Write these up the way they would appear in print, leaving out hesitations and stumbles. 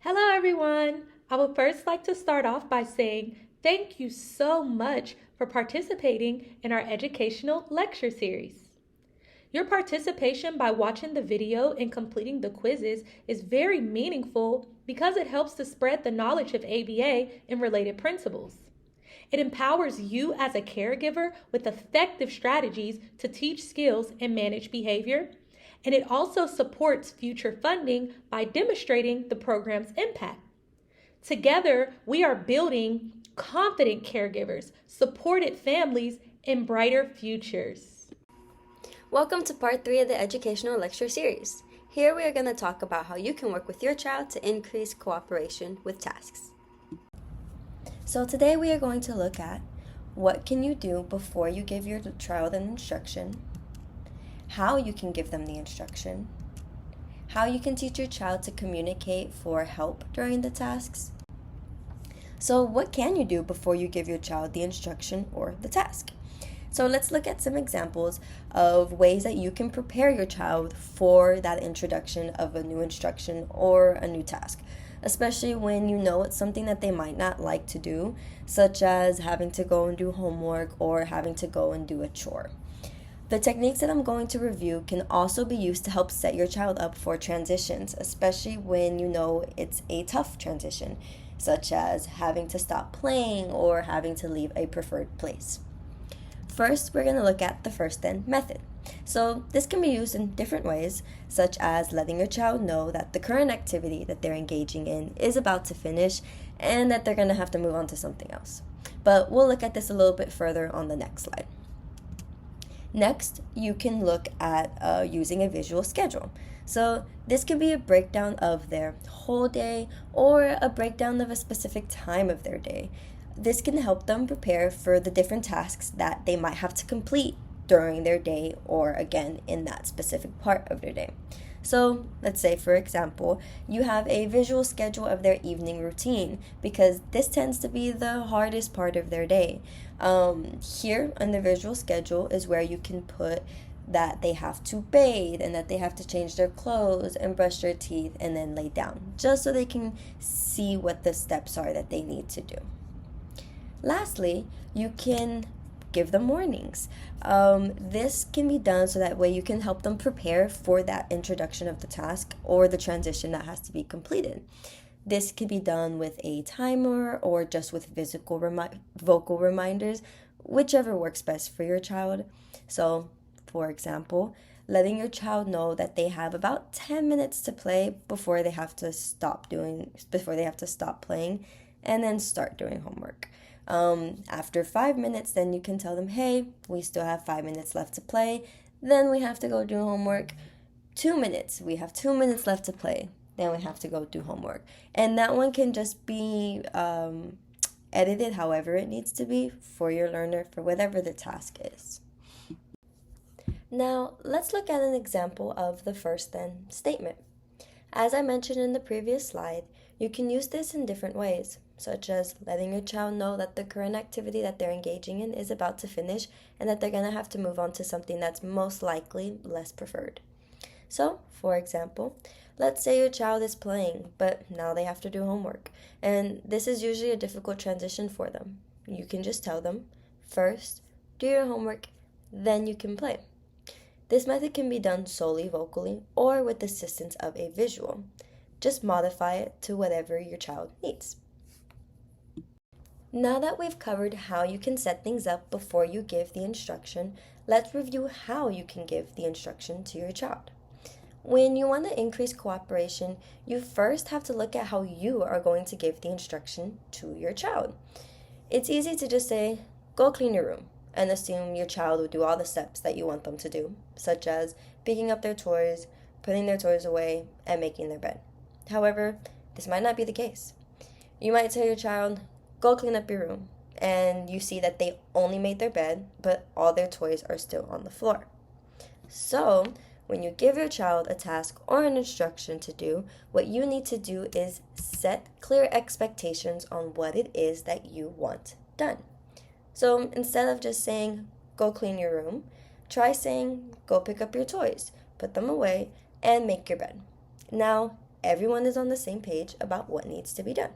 Hello, everyone. I would first like to start off by saying thank you so much for participating in our educational lecture series. Your participation by watching the video and completing the quizzes is very meaningful because it helps to spread the knowledge of ABA and related principles. It empowers you as a caregiver with effective strategies to teach skills and manage behavior, and it also supports future funding by demonstrating the program's impact. Together, we are building confident caregivers, supported families, and brighter futures. Welcome to part 3 of the educational lecture series. Here we are going to talk about how you can work with your child to increase cooperation with tasks. So today we are going to look at what can you do before you give your child an instruction, how you can give them the instruction, how you can teach your child to communicate for help during the tasks. So what can you do before you give your child the instruction or the task? So let's look at some examples of ways that you can prepare your child for that introduction of a new instruction or a new task, especially when you know it's something that they might not like to do, such as having to go and do homework or having to go and do a chore. The techniques that I'm going to review can also be used to help set your child up for transitions, especially when you know it's a tough transition, such as having to stop playing or having to leave a preferred place. First, we're going to look at the first then method. So this can be used in different ways, such as letting your child know that the current activity that they're engaging in is about to finish and that they're going to have to move on to something else. But we'll look at this a little bit further on the next slide. Next, you can look at using a visual schedule. So this can be a breakdown of their whole day or a breakdown of a specific time of their day. This can help them prepare for the different tasks that they might have to complete during their day or again in that specific part of their day. So let's say, for example, you have a visual schedule of their evening routine because this tends to be the hardest part of their day. Here on the visual schedule is where you can put that they have to bathe and that they have to change their clothes and brush their teeth and then lay down, just so they can see what the steps are that they need to do. Lastly, you can give them warnings. This can be done so that way you can help them prepare for that introduction of the task or the transition that has to be completed. This can be done with a timer or just with vocal reminders, whichever works best for your child. So, for example, letting your child know that they have about 10 minutes to play before they have to stop playing and then start doing homework. After 5 minutes, then you can tell them, hey, we still have 5 minutes left to play. Then we have to go do homework. 2 minutes. We have 2 minutes left to play. Then we have to go do homework. And that one can just be edited however it needs to be for your learner for whatever the task is. Now, let's look at an example of the first then statement. As I mentioned in the previous slide, you can use this in different ways, such as letting your child know that the current activity that they're engaging in is about to finish and that they're going to have to move on to something that's most likely less preferred. So, for example, let's say your child is playing, but now they have to do homework, and this is usually a difficult transition for them. You can just tell them, first, do your homework, then you can play. This method can be done solely vocally or with the assistance of a visual. Just modify it to whatever your child needs. Now that we've covered how you can set things up before you give the instruction, let's review how you can give the instruction to your child. When you want to increase cooperation, you first have to look at how you are going to give the instruction to your child. It's easy to just say, go clean your room, and assume your child will do all the steps that you want them to do, such as picking up their toys, putting their toys away, and making their bed. However, this might not be the case. You might tell your child, go clean up your room, and you see that they only made their bed, but all their toys are still on the floor. So, when you give your child a task or an instruction to do, what you need to do is set clear expectations on what it is that you want done. So instead of just saying, go clean your room, try saying, go pick up your toys, put them away, and make your bed. Now, everyone is on the same page about what needs to be done.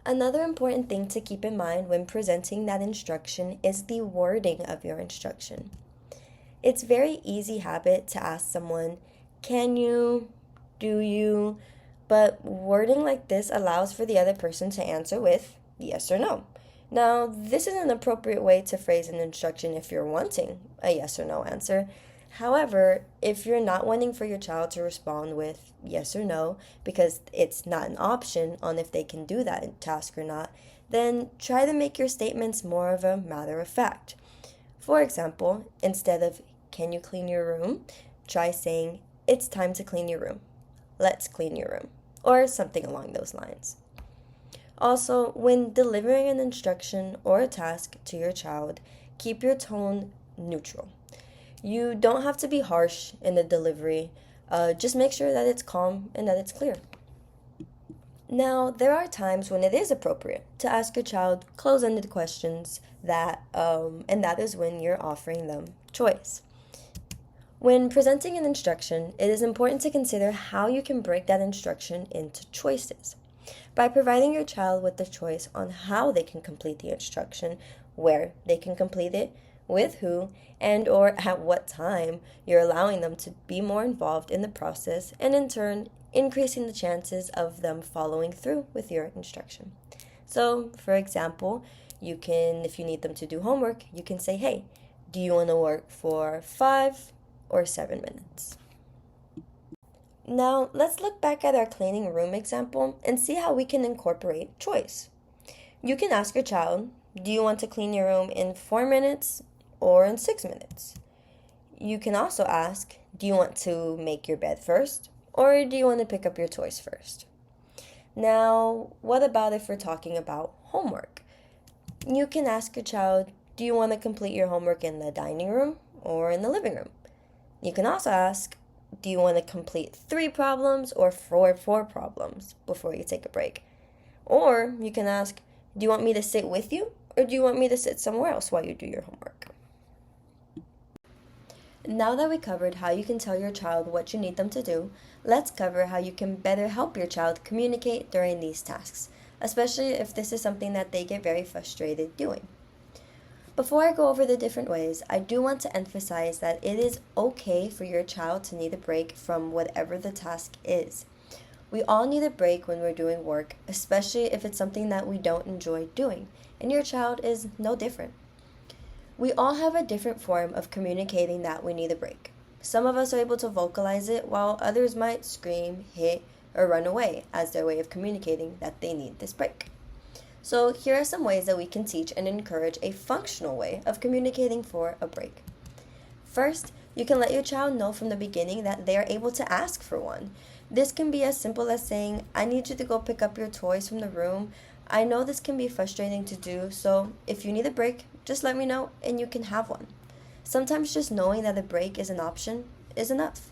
Another important thing to keep in mind when presenting that instruction is the wording of your instruction. It's very easy habit to ask someone, can you, do you, but wording like this allows for the other person to answer with yes or no. Now, this is an appropriate way to phrase an instruction if you're wanting a yes or no answer. However, if you're not wanting for your child to respond with yes or no, because it's not an option on if they can do that task or not, then try to make your statements more of a matter of fact. For example, instead of can you clean your room, try saying it's time to clean your room. Let's clean your room, or something along those lines. Also, when delivering an instruction or a task to your child, keep your tone neutral. You don't have to be harsh in the delivery. Just make sure that it's calm and that it's clear. Now, there are times when it is appropriate to ask your child close-ended questions and that is when you're offering them choice. When presenting an instruction, it is important to consider how you can break that instruction into choices. By providing your child with the choice on how they can complete the instruction, where they can complete it, with who, and or at what time, you're allowing them to be more involved in the process and in turn increasing the chances of them following through with your instruction. So, for example, if you need them to do homework, you can say, hey, do you want to work for 5 or 7 minutes? Now, let's look back at our cleaning room example and see how we can incorporate choice. You can ask your child, do you want to clean your room in 4 minutes or in 6 minutes? You can also ask, do you want to make your bed first or do you want to pick up your toys first? Now, what about if we're talking about homework? You can ask your child, do you want to complete your homework in the dining room or in the living room? You can also ask, do you want to complete 3 problems or 4 problems before you take a break? Or you can ask, do you want me to sit with you or do you want me to sit somewhere else while you do your homework? Now that we covered how you can tell your child what you need them to do, let's cover how you can better help your child communicate during these tasks, especially if this is something that they get very frustrated doing. Before I go over the different ways, I do want to emphasize that it is okay for your child to need a break from whatever the task is. We all need a break when we're doing work, especially if it's something that we don't enjoy doing, and your child is no different. We all have a different form of communicating that we need a break. Some of us are able to vocalize it, while others might scream, hit, or run away as their way of communicating that they need this break. So here are some ways that we can teach and encourage a functional way of communicating for a break. First, you can let your child know from the beginning that they are able to ask for one. This can be as simple as saying, I need you to go pick up your toys from the room. I know this can be frustrating to do, so if you need a break, just let me know and you can have one. Sometimes just knowing that a break is an option is enough.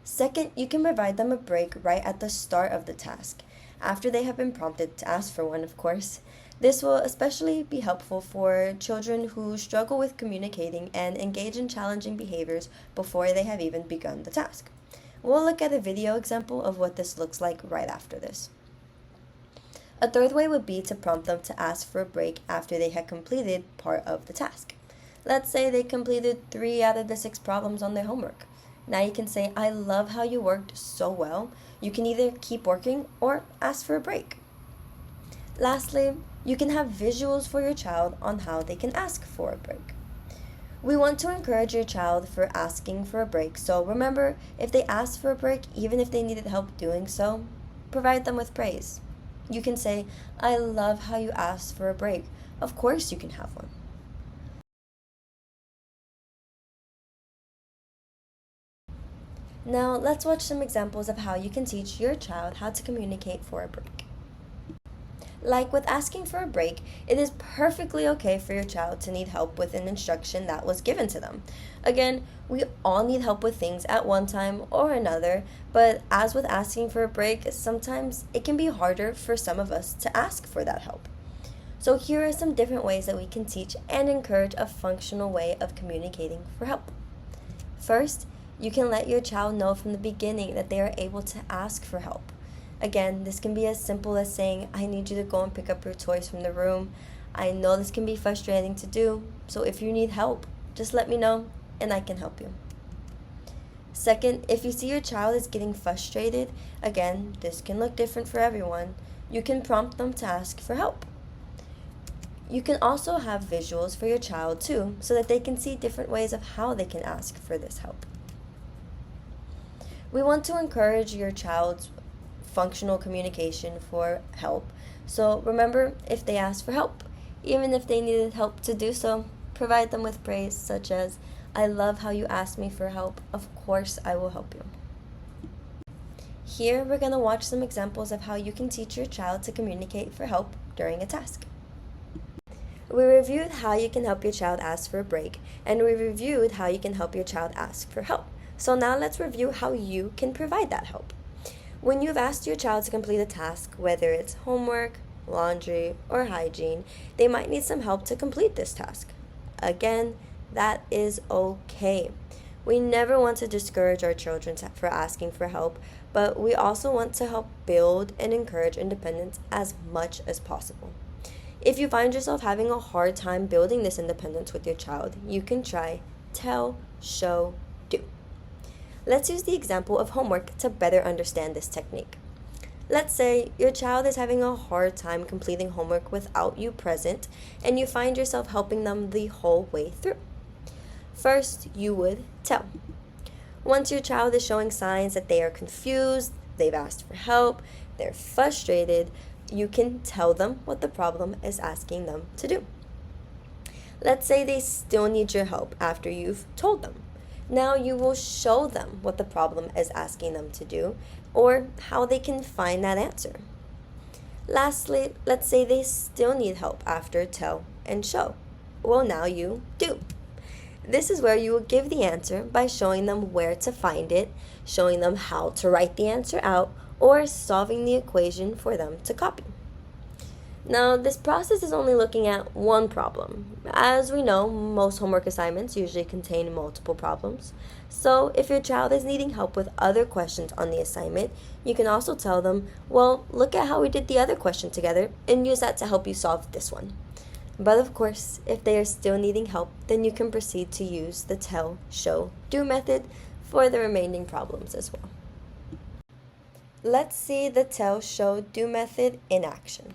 Second, you can provide them a break right at the start of the task, after they have been prompted to ask for one, of course. This will especially be helpful for children who struggle with communicating and engage in challenging behaviors before they have even begun the task. We'll look at a video example of what this looks like right after this. A third way would be to prompt them to ask for a break after they had completed part of the task. Let's say they completed 3 out of the 6 problems on their homework. Now you can say, I love how you worked so well. You can either keep working or ask for a break. Lastly, you can have visuals for your child on how they can ask for a break. We want to encourage your child for asking for a break, so remember, if they ask for a break, even if they needed help doing so, provide them with praise. You can say, I love how you asked for a break. Of course you can have one. Now, let's watch some examples of how you can teach your child how to communicate for a break. Like with asking for a break, it is perfectly okay for your child to need help with an instruction that was given to them. Again, we all need help with things at one time or another, but as with asking for a break, sometimes it can be harder for some of us to ask for that help. So here are some different ways that we can teach and encourage a functional way of communicating for help. First, You can let your child know from the beginning that they are able to ask for help. Again, this can be as simple as saying, I need you to go and pick up your toys from the room. I know this can be frustrating to do, so if you need help, just let me know and I can help you. Second, if you see your child is getting frustrated, again, this can look different for everyone, you can prompt them to ask for help. You can also have visuals for your child too, so that they can see different ways of how they can ask for this help. We want to encourage your child's functional communication for help. So remember, if they ask for help, even if they needed help to do so, provide them with praise such as, I love how you asked me for help. Of course, I will help you. Here, we're going to watch some examples of how you can teach your child to communicate for help during a task. We reviewed how you can help your child ask for a break, and we reviewed how you can help your child ask for help. So now let's review how you can provide that help. When you've asked your child to complete a task, whether it's homework, laundry, or hygiene, they might need some help to complete this task. Again, that is okay. We never want to discourage our children for asking for help, but we also want to help build and encourage independence as much as possible. If you find yourself having a hard time building this independence with your child, you can try tell, show, do. Let's use the example of homework to better understand this technique. Let's say your child is having a hard time completing homework without you present, and you find yourself helping them the whole way through. First, you would tell. Once your child is showing signs that they are confused, they've asked for help, they're frustrated, you can tell them what the problem is asking them to do. Let's say they still need your help after you've told them. Now you will show them what the problem is asking them to do or how they can find that answer. Lastly, let's say they still need help after tell and show. Well, now you do. This is where you will give the answer by showing them where to find it, showing them how to write the answer out, or solving the equation for them to copy. Now, this process is only looking at one problem. As we know, most homework assignments usually contain multiple problems. So, if your child is needing help with other questions on the assignment, you can also tell them, well, look at how we did the other question together and use that to help you solve this one. But of course, if they are still needing help, then you can proceed to use the tell, show, do method for the remaining problems as well. Let's see the tell, show, do method in action.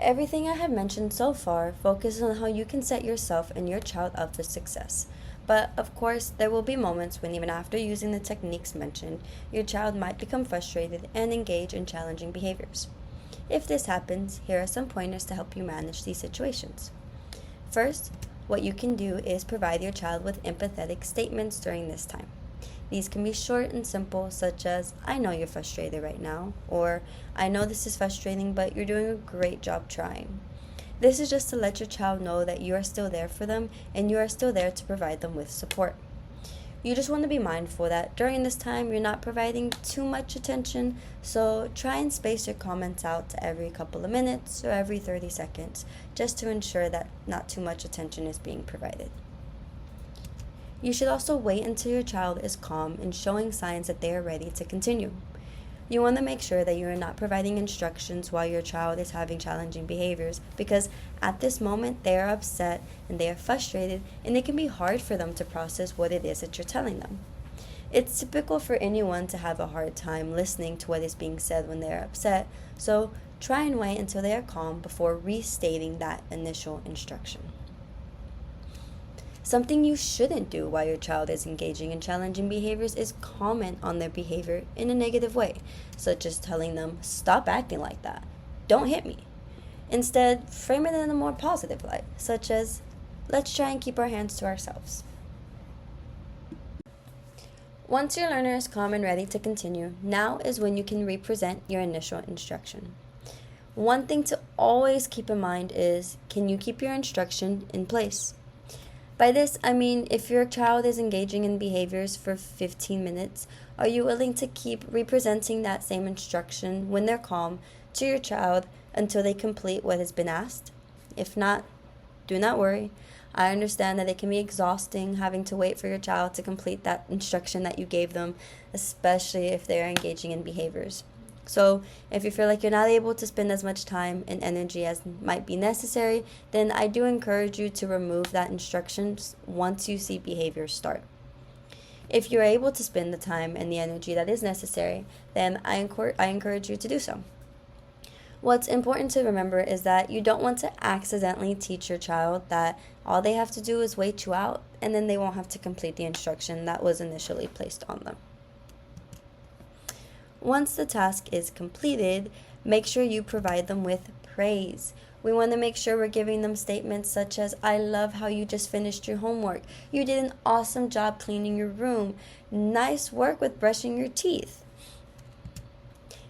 Everything I have mentioned so far focuses on how you can set yourself and your child up for success. But of course, there will be moments when even after using the techniques mentioned, your child might become frustrated and engage in challenging behaviors. If this happens, here are some pointers to help you manage these situations. First, what you can do is provide your child with empathetic statements during this time. These can be short and simple, such as, I know you're frustrated right now, or I know this is frustrating, but you're doing a great job trying. This is just to let your child know that you are still there for them and you are still there to provide them with support. You just want to be mindful that during this time you're not providing too much attention, so try and space your comments out to every couple of minutes or every 30 seconds, just to ensure that not too much attention is being provided. You should also wait until your child is calm and showing signs that they are ready to continue. You want to make sure that you are not providing instructions while your child is having challenging behaviors, because at this moment they are upset and they are frustrated, and it can be hard for them to process what it is that you're telling them. It's typical for anyone to have a hard time listening to what is being said when they are upset, so try and wait until they are calm before restating that initial instruction. Something you shouldn't do while your child is engaging in challenging behaviors is comment on their behavior in a negative way, such as telling them, stop acting like that, don't hit me. Instead, frame it in a more positive light, such as, let's try and keep our hands to ourselves. Once your learner is calm and ready to continue, now is when you can represent your initial instruction. One thing to always keep in mind is, can you keep your instruction in place? By this, I mean, if your child is engaging in behaviors for 15 minutes, are you willing to keep representing that same instruction when they're calm to your child until they complete what has been asked? If not, do not worry. I understand that it can be exhausting having to wait for your child to complete that instruction that you gave them, especially if they're engaging in behaviors. So if you feel like you're not able to spend as much time and energy as might be necessary, then I do encourage you to remove that instructions once you see behaviors start. If you're able to spend the time and the energy that is necessary, then I encourage you to do so. What's important to remember is that you don't want to accidentally teach your child that all they have to do is wait you out and then they won't have to complete the instruction that was initially placed on them. Once the task is completed, make sure you provide them with praise. We want to make sure we're giving them statements such as, "I love how you just finished your homework. You did an awesome job cleaning your room. Nice work with brushing your teeth."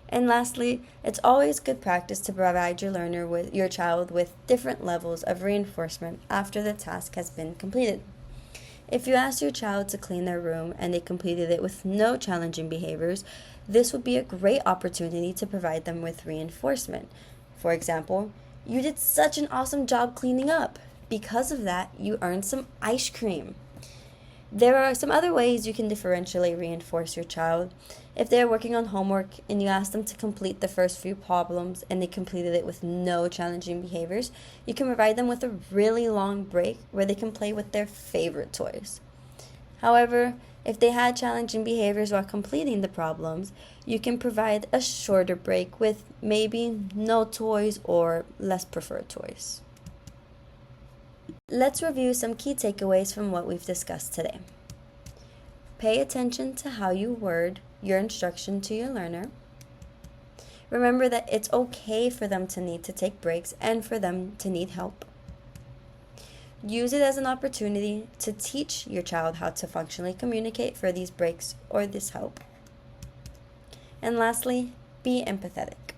And lastly, it's always good practice to provide your child with different levels of reinforcement after the task has been completed. If you ask your child to clean their room and they completed it with no challenging behaviors, this would be a great opportunity to provide them with reinforcement. For example, "You did such an awesome job cleaning up. Because of that, you earned some ice cream." There are some other ways you can differentially reinforce your child. If they're working on homework and you ask them to complete the first few problems and they completed it with no challenging behaviors, you can provide them with a really long break where they can play with their favorite toys. However, if they had challenging behaviors while completing the problems, you can provide a shorter break with maybe no toys or less preferred toys. Let's review some key takeaways from what we've discussed today. Pay attention to how you word your instruction to your learner. Remember that it's okay for them to need to take breaks and for them to need help. Use it as an opportunity to teach your child how to functionally communicate for these breaks or this help. And lastly, be empathetic.